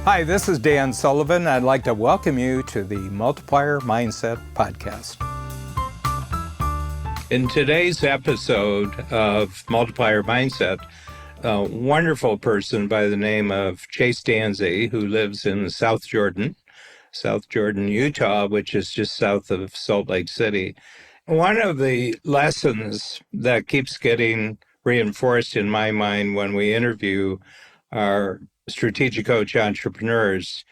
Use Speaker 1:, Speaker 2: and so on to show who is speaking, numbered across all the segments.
Speaker 1: Hi, this is Dan Sullivan. I'd like to welcome you to the Multiplier Mindset Podcast. In today's episode of Multiplier Mindset, a wonderful person by the name of Chase Dansie, who lives in South Jordan, Utah, which is just south of Salt Lake City. One of the lessons that keeps getting reinforced in my mind when we interview our strategic coach entrepreneurs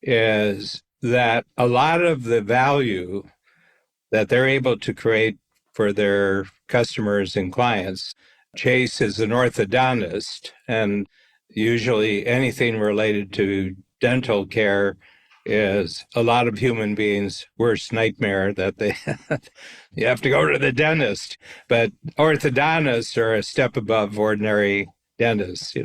Speaker 1: is that a lot of the value that they're able to create for their customers and clients. Chase is an orthodontist, and usually anything related to dental care is a lot of human beings' worst nightmare, that they you have to go to the dentist. But orthodontists are a step above ordinary dentists.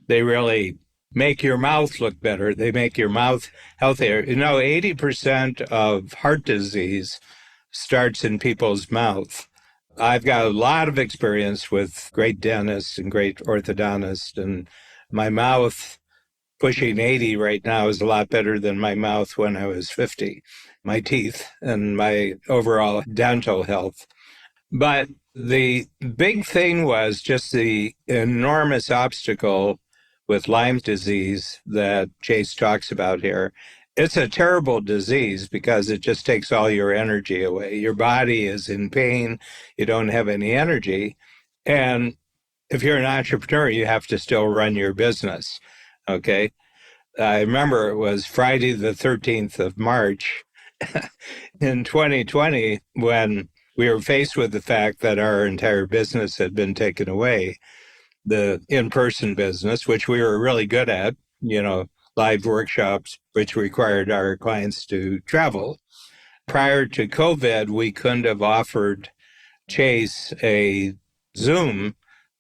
Speaker 1: They really make your mouth look better. They make your mouth healthier. 80% of heart disease starts in people's mouth. I've got a lot of experience with great dentists and great orthodontists, and my mouth pushing 80 right now is a lot better than my mouth when I was 50, my teeth and my overall dental health. But the big thing was just the enormous obstacle with Lyme disease that Chase talks about here. It's a terrible disease because it just takes all your energy away. Your body is in pain. You don't have any energy. And if you're an entrepreneur, you have to still run your business. Okay. I remember it was Friday the 13th of March in 2020 when we were faced with the fact that our entire business had been taken away. The in-person business, which we were really good at, live workshops, which required our clients to travel. Prior to COVID, we couldn't have offered Chase a Zoom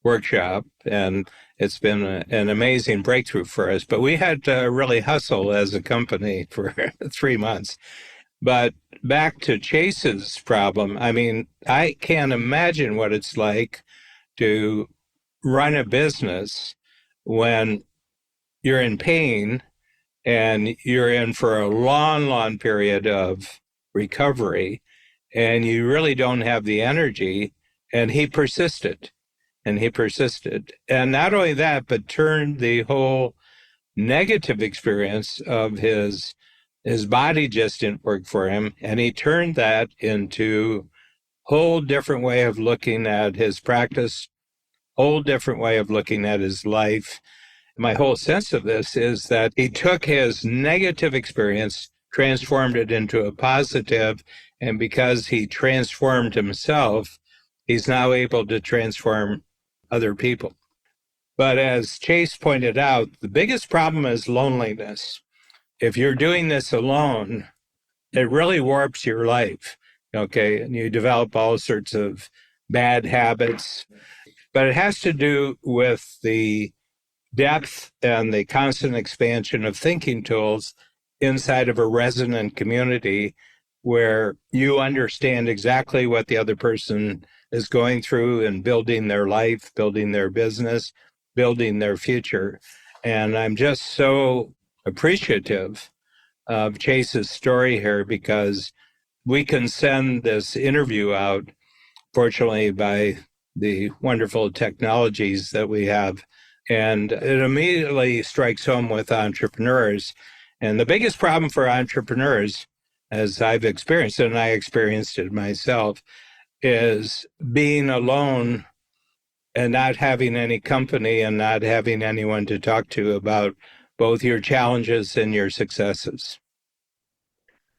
Speaker 1: workshop, and it's been an amazing breakthrough for us. But we had to really hustle as a company for 3 months. But back to Chase's problem, I can't imagine what it's like to run a business when you're in pain and you're in for a long, long period of recovery and you really don't have the energy. And he persisted. And not only that, but turned the whole negative experience of his body just didn't work for him. And he turned that into a whole different way of looking at his practice, whole different way of looking at his life. My whole sense of this is that he took his negative experience, transformed it into a positive, and because he transformed himself, he's now able to transform other people. But as Chase pointed out, the biggest problem is loneliness. If you're doing this alone, it really warps your life, okay? And you develop all sorts of bad habits. But it has to do with the depth and the constant expansion of thinking tools inside of a resonant community where you understand exactly what the other person is going through and building their life, building their business, building their future. And I'm just so appreciative of Chase's story here because we can send this interview out, fortunately, by the wonderful technologies that we have. And it immediately strikes home with entrepreneurs. And the biggest problem for entrepreneurs, as I've experienced, and I experienced it myself, is being alone and not having any company and not having anyone to talk to about both your challenges and your successes.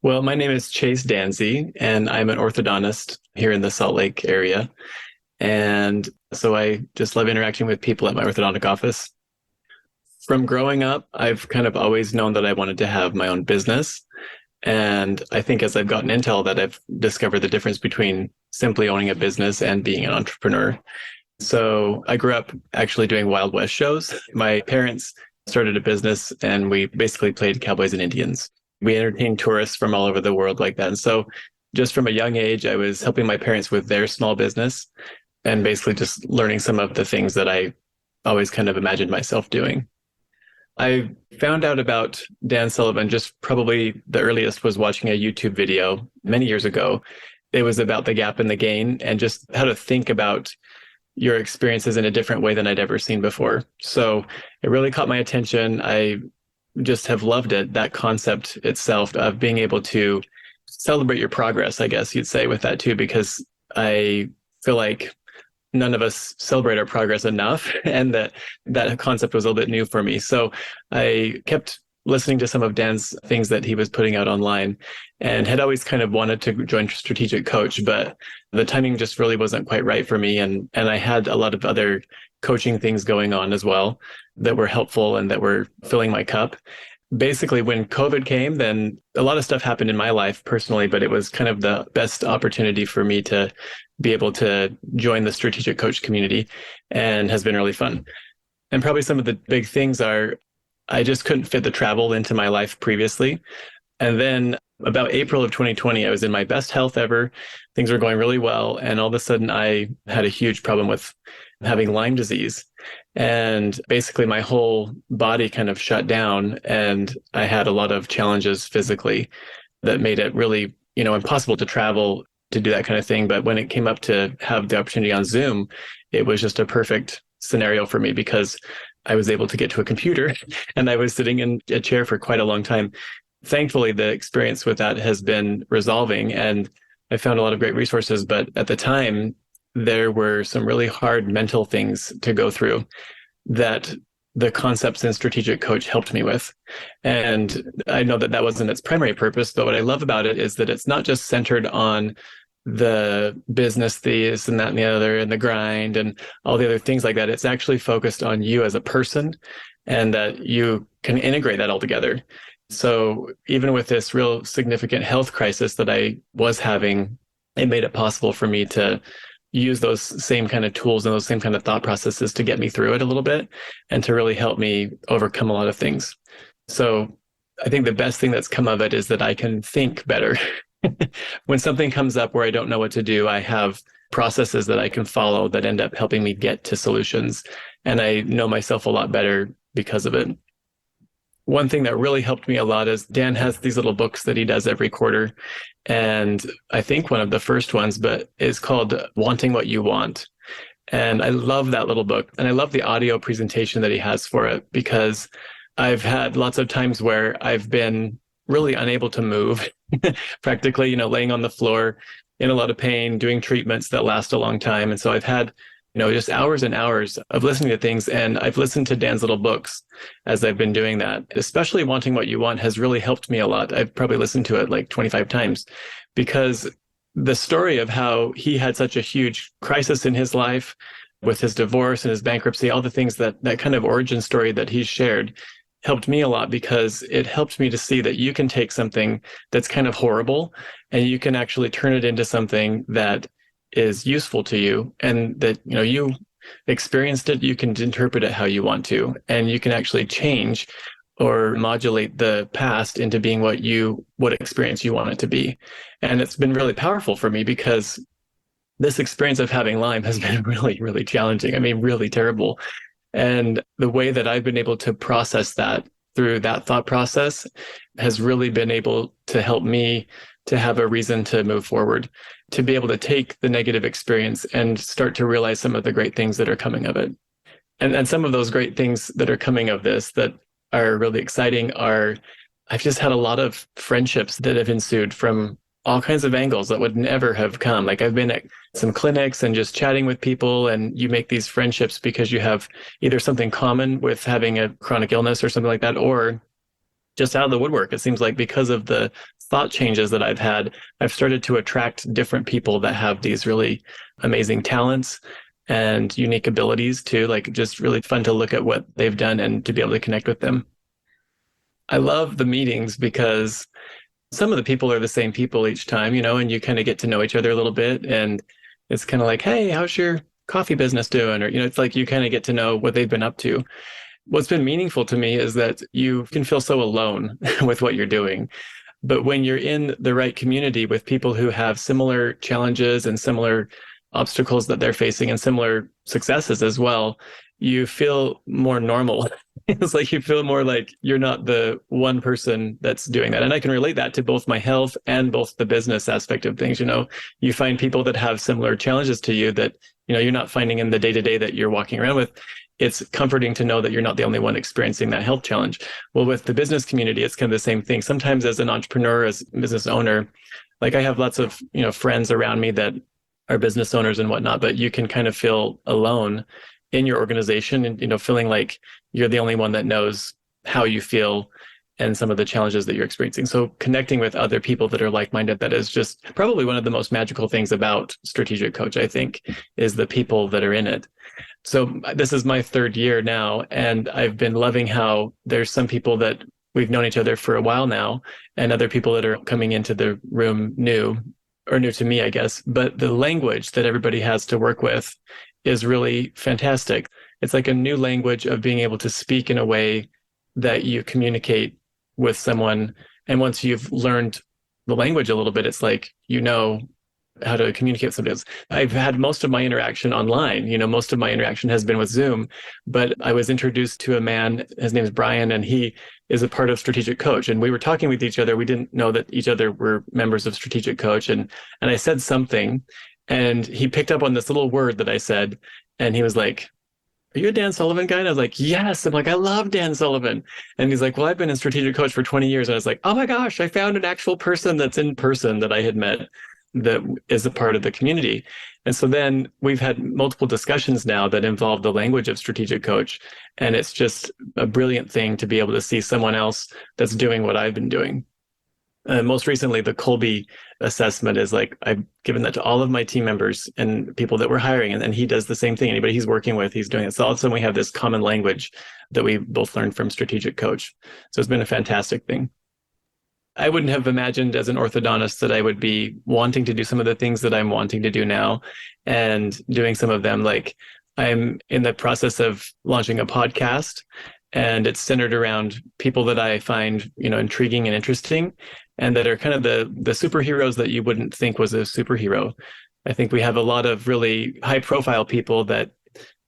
Speaker 2: Well, my name is Chase Dansie, and I'm an orthodontist here in the Salt Lake area. And so I just love interacting with people at my orthodontic office. From growing up, I've kind of always known that I wanted to have my own business. And I think as I've gotten into all that, I've discovered the difference between simply owning a business and being an entrepreneur. So I grew up actually doing Wild West shows. My parents started a business and we basically played cowboys and Indians. We entertained tourists from all over the world like that. And so just from a young age, I was helping my parents with their small business and basically just learning some of the things that I always kind of imagined myself doing. I found out about Dan Sullivan just probably the earliest was watching a YouTube video many years ago. It was about the gap and the gain and just how to think about your experiences in a different way than I'd ever seen before. So it really caught my attention. I just have loved it, that concept itself of being able to celebrate your progress, I guess you'd say, with that too, because I feel like none of us celebrate our progress enough. And that concept was a little bit new for me. So I kept listening to some of Dan's things that he was putting out online and had always kind of wanted to join Strategic Coach, but the timing just really wasn't quite right for me. And I had a lot of other coaching things going on as well that were helpful and that were filling my cup. Basically, when COVID came, then a lot of stuff happened in my life personally, but it was kind of the best opportunity for me to be able to join the Strategic Coach community and has been really fun. And probably some of the big things are I just couldn't fit the travel into my life previously. And then about April of 2020, I was in my best health ever. Things were going really well. And all of a sudden, I had a huge problem with having Lyme disease. And basically, my whole body kind of shut down. And I had a lot of challenges physically that made it really, impossible to travel to do that kind of thing. But when it came up to have the opportunity on Zoom, it was just a perfect scenario for me because I was able to get to a computer and I was sitting in a chair for quite a long time. Thankfully, the experience with that has been resolving and I found a lot of great resources. But at the time, there were some really hard mental things to go through that the concepts in Strategic Coach helped me with. And I know that that wasn't its primary purpose, but what I love about it is that it's not just centered on the business, this and that and the other, and the grind and all the other things like that. It's actually focused on you as a person and that you can integrate that all together. So even with this real significant health crisis that I was having, it made it possible for me to use those same kind of tools and those same kind of thought processes to get me through it a little bit and to really help me overcome a lot of things. So I think the best thing that's come of it is that I can think better. When something comes up where I don't know what to do, I have processes that I can follow that end up helping me get to solutions. And I know myself a lot better because of it. One thing that really helped me a lot is Dan has these little books that he does every quarter. And I think one of the first ones, but is called Wanting What You Want. And I love that little book. And I love the audio presentation that he has for it because I've had lots of times where I've been really unable to move, practically, laying on the floor in a lot of pain, doing treatments that last a long time. And so I've had, just hours and hours of listening to things. And I've listened to Dan's little books as I've been doing that, especially Wanting What You Want has really helped me a lot. I've probably listened to it like 25 times because the story of how he had such a huge crisis in his life with his divorce and his bankruptcy, all the things that kind of origin story that he's shared helped me a lot because it helped me to see that you can take something that's kind of horrible and you can actually turn it into something that is useful to you and that, you experienced it, you can interpret it how you want to, and you can actually change or modulate the past into being what experience you want it to be. And it's been really powerful for me because this experience of having Lyme has been really, really challenging. I mean, really terrible. And the way that I've been able to process that through that thought process has really been able to help me to have a reason to move forward, to be able to take the negative experience and start to realize some of the great things that are coming of it. And some of those great things that are coming of this that are really exciting are, I've just had a lot of friendships that have ensued from all kinds of angles that would never have come. Like I've been at some clinics and just chatting with people and you make these friendships because you have either something common with having a chronic illness or something like that, or just out of the woodwork. It seems like because of the thought changes that I've had, I've started to attract different people that have these really amazing talents and unique abilities too, like just really fun to look at what they've done and to be able to connect with them. I love the meetings because some of the people are the same people each time, and you kind of get to know each other a little bit. And it's kind of like, hey, how's your coffee business doing? Or, it's like you kind of get to know what they've been up to. What's been meaningful to me is that you can feel so alone with what you're doing. But when you're in the right community with people who have similar challenges and similar obstacles that they're facing and similar successes as well, you feel more normal It's like you feel more like you're not the one person that's doing that. And I can relate that to both my health and both the business aspect of things. You find people that have similar challenges to you that, you're not finding in the day to day that you're walking around with. It's comforting to know that you're not the only one experiencing that health challenge. Well, with the business community, it's kind of the same thing. Sometimes as an entrepreneur, as a business owner, like I have lots of, friends around me that are business owners and whatnot, but you can kind of feel alone in your organization and, feeling like you're the only one that knows how you feel and some of the challenges that you're experiencing. So connecting with other people that are like-minded, that is just probably one of the most magical things about Strategic Coach, I think, is the people that are in it. So this is my third year now, and I've been loving how there's some people that we've known each other for a while now, and other people that are coming into the room new to me, I guess. But the language that everybody has to work with is really fantastic. It's like a new language of being able to speak in a way that you communicate with someone. And once you've learned the language a little bit, it's like, how to communicate with somebody else. I've had most of my interaction online. Most of my interaction has been with Zoom, but I was introduced to a man, his name is Brian, and he is a part of Strategic Coach. And we were talking with each other. We didn't know that each other were members of Strategic Coach. And I said something, and he picked up on this little word that I said, and he was like, "Are you a Dan Sullivan guy?" And I was like, "Yes." I'm like, "I love Dan Sullivan." And he's like, "Well, I've been in Strategic Coach for 20 years. And I was like, "Oh my gosh, I found an actual person that's in person that I had met that is a part of the community." And so then we've had multiple discussions now that involve the language of Strategic Coach. And it's just a brilliant thing to be able to see someone else that's doing what I've been doing. Most recently, the Colby assessment is like, I've given that to all of my team members and people that we're hiring. And he does the same thing. Anybody he's working with, he's doing it. So all of a sudden we have this common language that we both learned from Strategic Coach. So it's been a fantastic thing. I wouldn't have imagined as an orthodontist that I would be wanting to do some of the things that I'm wanting to do now and doing some of them. Like I'm in the process of launching a podcast, and it's centered around people that I find, intriguing and interesting, and that are kind of the superheroes that you wouldn't think was a superhero. I think we have a lot of really high profile people that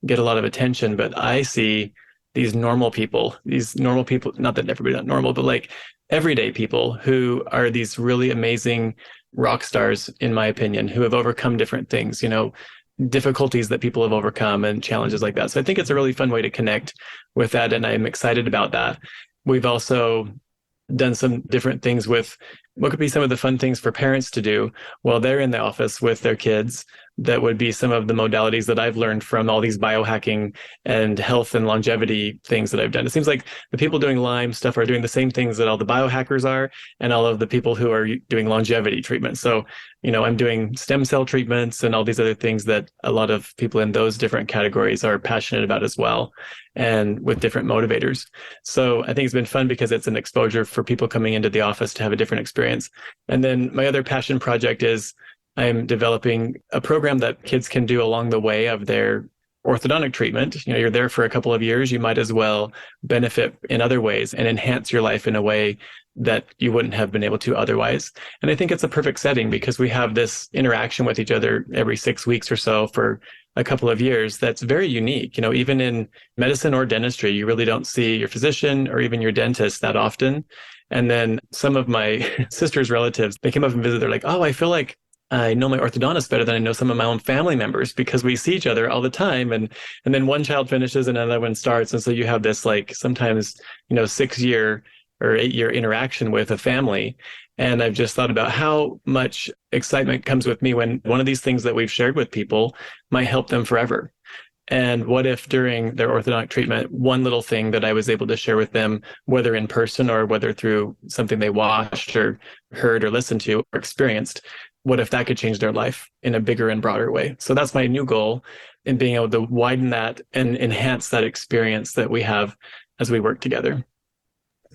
Speaker 2: get a lot of attention, but I see these normal people, not that everybody's not normal, but like everyday people who are these really amazing rock stars, in my opinion, who have overcome different things, difficulties that people have overcome and challenges like that. So I think it's a really fun way to connect with that. And I'm excited about that. We've also done some different things with what could be some of the fun things for parents to do while they're in the office with their kids. That would be some of the modalities that I've learned from all these biohacking and health and longevity things that I've done. It seems like the people doing Lyme stuff are doing the same things that all the biohackers are, and all of the people who are doing longevity treatment. So, I'm doing stem cell treatments and all these other things that a lot of people in those different categories are passionate about as well, and with different motivators. So I think it's been fun because it's an exposure for people coming into the office to have a different experience. And then my other passion project is I'm developing a program that kids can do along the way of their orthodontic treatment. You're there for a couple of years, you might as well benefit in other ways and enhance your life in a way that you wouldn't have been able to otherwise. And I think it's a perfect setting because we have this interaction with each other every 6 weeks or so for a couple of years. That's very unique. Even in medicine or dentistry, you really don't see your physician or even your dentist that often. And then some of my sister's relatives, they came up and visited. They're like, "Oh, I feel like I know my orthodontist better than I know some of my own family members because we see each other all the time." And then one child finishes and another one starts. And so you have this like sometimes, 6-year or 8-year interaction with a family. And I've just thought about how much excitement comes with me when one of these things that we've shared with people might help them forever. And what if during their orthodontic treatment, one little thing that I was able to share with them, whether in person or whether through something they watched or heard or listened to or experienced, what if that could change their life in a bigger and broader way? So that's my new goal in being able to widen that and enhance that experience that we have as we work together.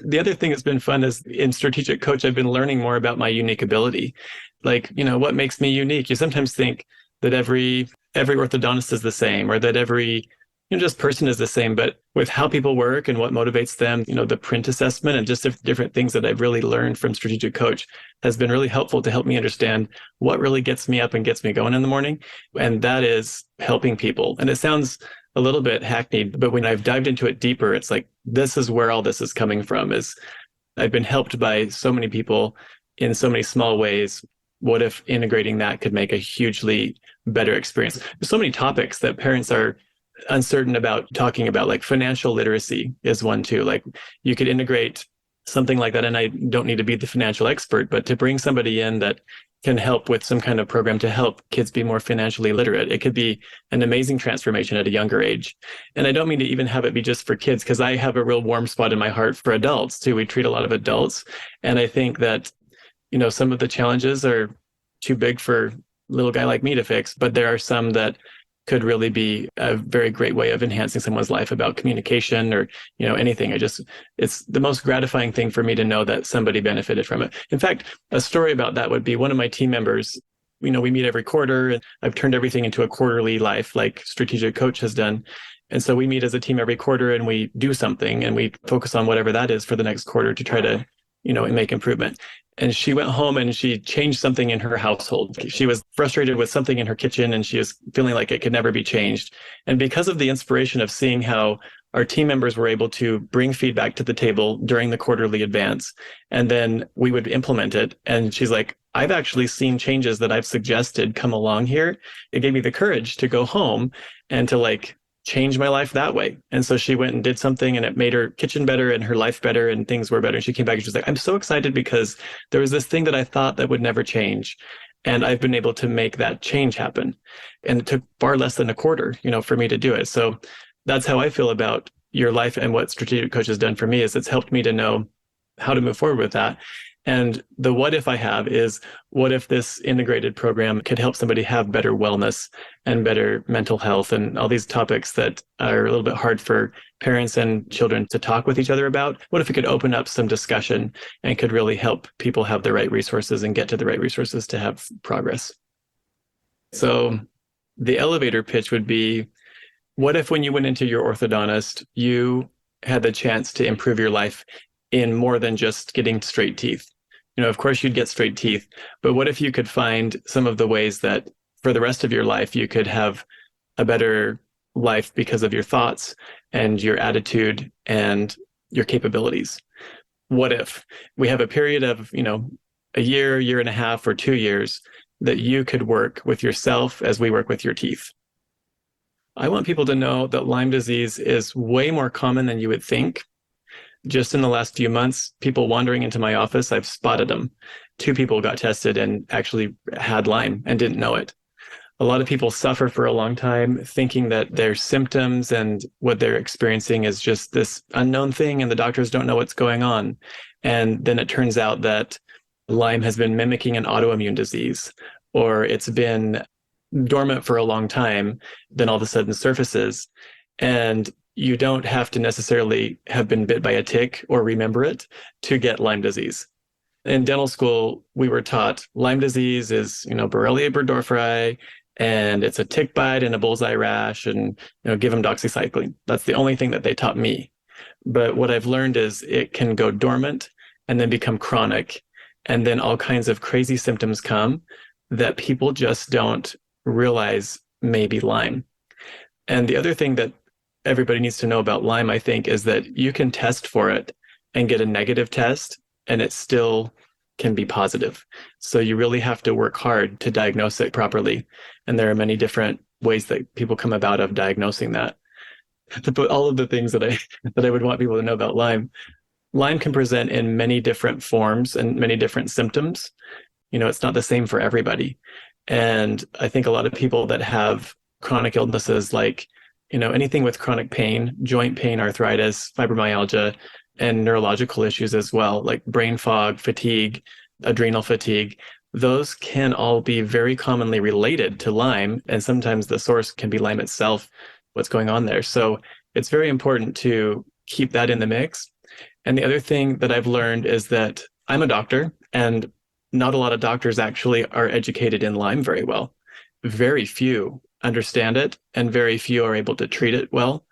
Speaker 2: The other thing that's been fun is in Strategic Coach, I've been learning more about my unique ability. Like, what makes me unique? You sometimes think that every orthodontist is the same, or that every just person is the same, but with how people work and what motivates them, the print assessment and just different things that I've really learned from Strategic Coach has been really helpful to help me understand what really gets me up and gets me going in the morning. And that is helping people. And it sounds a little bit hackneyed, but when I've dived into it deeper, it's like, this is where all this is coming from, is I've been helped by so many people in so many small ways. What if integrating that could make a hugely better experience? There's so many topics that parents are uncertain about talking about, like financial literacy is one too. Like you could integrate something like that. And I don't need to be the financial expert, but to bring somebody in that can help with some kind of program to help kids be more financially literate. It could be an amazing transformation at a younger age. And I don't mean to even have it be just for kids, because I have a real warm spot in my heart for adults too. We treat a lot of adults. And I think that, some of the challenges are too big for a little guy like me to fix, but there are some that could really be a very great way of enhancing someone's life about communication or, anything. It's the most gratifying thing for me to know that somebody benefited from it. In fact, a story about that would be one of my team members. We meet every quarter, and I've turned everything into a quarterly life like Strategic Coach has done. And so we meet as a team every quarter and we do something and we focus on whatever that is for the next quarter to try to, make improvement. And she went home and she changed something in her household. She was frustrated with something in her kitchen and she was feeling like it could never be changed. And because of the inspiration of seeing how our team members were able to bring feedback to the table during the quarterly advance, and then we would implement it. And she's like, I've actually seen changes that I've suggested come along here. It gave me the courage to go home and to change my life that way. And so she went and did something and it made her kitchen better and her life better and things were better. And she came back and she was like, I'm so excited because there was this thing that I thought that would never change. And I've been able to make that change happen. And it took far less than a quarter, for me to do it. So that's how I feel about your life, and what Strategic Coach has done for me is it's helped me to know how to move forward with that. And the what if I have is, what if this integrated program could help somebody have better wellness and better mental health and all these topics that are a little bit hard for parents and children to talk with each other about? What if it could open up some discussion and could really help people have the right resources and get to the right resources to have progress? So the elevator pitch would be, what if when you went into your orthodontist, you had the chance to improve your life in more than just getting straight teeth? Of course you'd get straight teeth, but what if you could find some of the ways that for the rest of your life, you could have a better life because of your thoughts and your attitude and your capabilities? What if we have a period of, a year and a half, or 2 years that you could work with yourself as we work with your teeth? I want people to know that Lyme disease is way more common than you would think. Just in the last few months, people wandering into my office, I've spotted them. 2 people got tested and actually had Lyme and didn't know it. A lot of people suffer for a long time thinking that their symptoms and what they're experiencing is just this unknown thing and the doctors don't know what's going on. And then it turns out that Lyme has been mimicking an autoimmune disease, or it's been dormant for a long time, then all of a sudden surfaces. And you don't have to necessarily have been bit by a tick or remember it to get Lyme disease. In dental school, we were taught Lyme disease is, Borrelia burgdorferi, and it's a tick bite and a bullseye rash, and, give them doxycycline. That's the only thing that they taught me. But what I've learned is it can go dormant and then become chronic. And then all kinds of crazy symptoms come that people just don't realize may be Lyme. And the other thing that everybody needs to know about Lyme, I think, is that you can test for it and get a negative test and it still can be positive. So you really have to work hard to diagnose it properly. And there are many different ways that people come about of diagnosing that. To put all of the things that I would want people to know about Lyme, Lyme can present in many different forms and many different symptoms. It's not the same for everybody. And I think a lot of people that have chronic illnesses like, anything with chronic pain, joint pain, arthritis, fibromyalgia, and neurological issues as well, like brain fog, fatigue, adrenal fatigue, those can all be very commonly related to Lyme. And sometimes the source can be Lyme itself, what's going on there. So it's very important to keep that in the mix. And the other thing that I've learned is that I'm a doctor, and not a lot of doctors actually are educated in Lyme very well. Very few understand it, and very few are able to treat it well.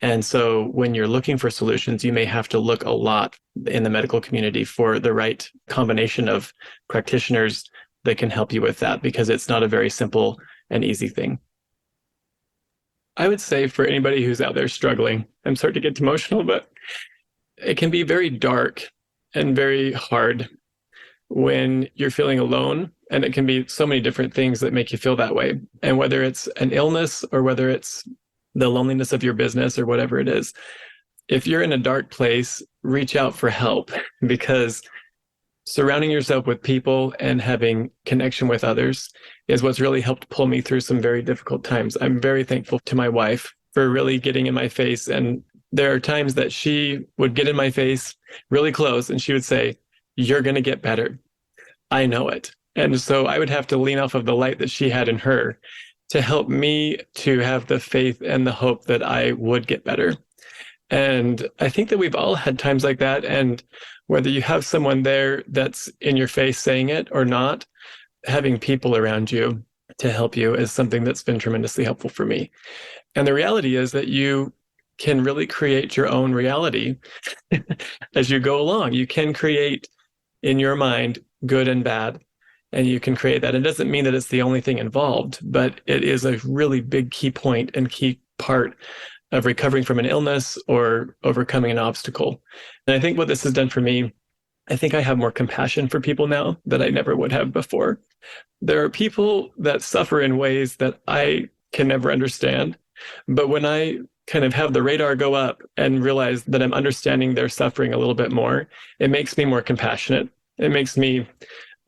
Speaker 2: And so when you're looking for solutions, you may have to look a lot in the medical community for the right combination of practitioners that can help you with that, because it's not a very simple and easy thing. I would say for anybody who's out there struggling, I'm sorry to get emotional, but it can be very dark and very hard when you're feeling alone. And it can be so many different things that make you feel that way. And whether it's an illness or whether it's the loneliness of your business or whatever it is, if you're in a dark place, reach out for help, because surrounding yourself with people and having connection with others is what's really helped pull me through some very difficult times. I'm very thankful to my wife for really getting in my face. And there are times that she would get in my face really close and she would say, "You're going to get better. I know it." And so I would have to lean off of the light that she had in her to help me to have the faith and the hope that I would get better. And I think that we've all had times like that. And whether you have someone there that's in your face saying it or not, having people around you to help you is something that's been tremendously helpful for me. And the reality is that you can really create your own reality as you go along. You can create in your mind good and bad, and you can create that. It doesn't mean that it's the only thing involved, but it is a really big key point and key part of recovering from an illness or overcoming an obstacle. And I think what this has done for me, I think I have more compassion for people now that I never would have before. There are people that suffer in ways that I can never understand. But when I kind of have the radar go up and realize that I'm understanding their suffering a little bit more, it makes me more compassionate. It makes me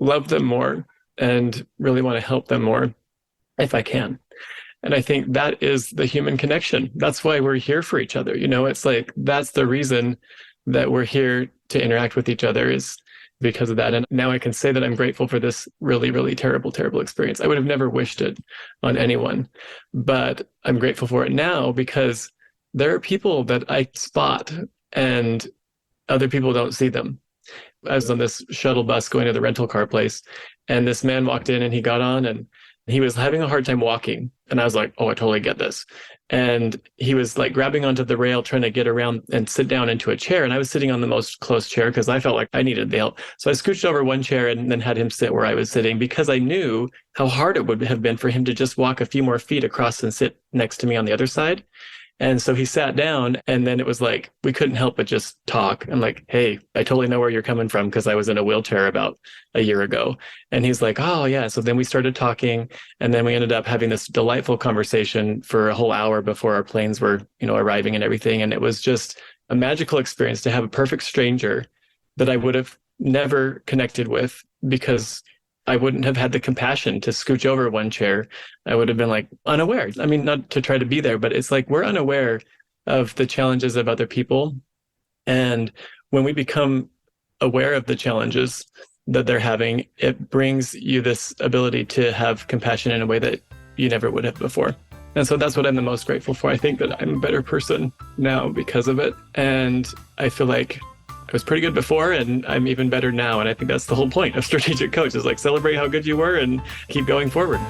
Speaker 2: love them more and really want to help them more if I can. And I think that is the human connection. That's why we're here for each other. It's like, that's the reason that we're here to interact with each other, is because of that. And now I can say that I'm grateful for this really, really terrible, terrible experience. I would have never wished it on anyone, but I'm grateful for it now because there are people that I spot and other people don't see them. I was on this shuttle bus going to the rental car place, and this man walked in and he got on and he was having a hard time walking. And I was like, oh, I totally get this. And he was like grabbing onto the rail, trying to get around and sit down into a chair. And I was sitting on the most close chair because I felt like I needed the help. So I scooched over one chair and then had him sit where I was sitting because I knew how hard it would have been for him to just walk a few more feet across and sit next to me on the other side. And so he sat down, and then it was like, we couldn't help but just talk. I'm like, hey, I totally know where you're coming from because I was in a wheelchair about a year ago. And he's like, oh, yeah. So then we started talking, and then we ended up having this delightful conversation for a whole hour before our planes were, arriving and everything. And it was just a magical experience to have a perfect stranger that I would have never connected with because I wouldn't have had the compassion to scooch over one chair. I would have been like unaware. I mean, not to try to be there, but it's like we're unaware of the challenges of other people. And when we become aware of the challenges that they're having, it brings you this ability to have compassion in a way that you never would have before. And so that's what I'm the most grateful for. I think that I'm a better person now because of it. And I feel like I was pretty good before, and I'm even better now. And I think that's the whole point of Strategic Coach, is like celebrate how good you were and keep going forward.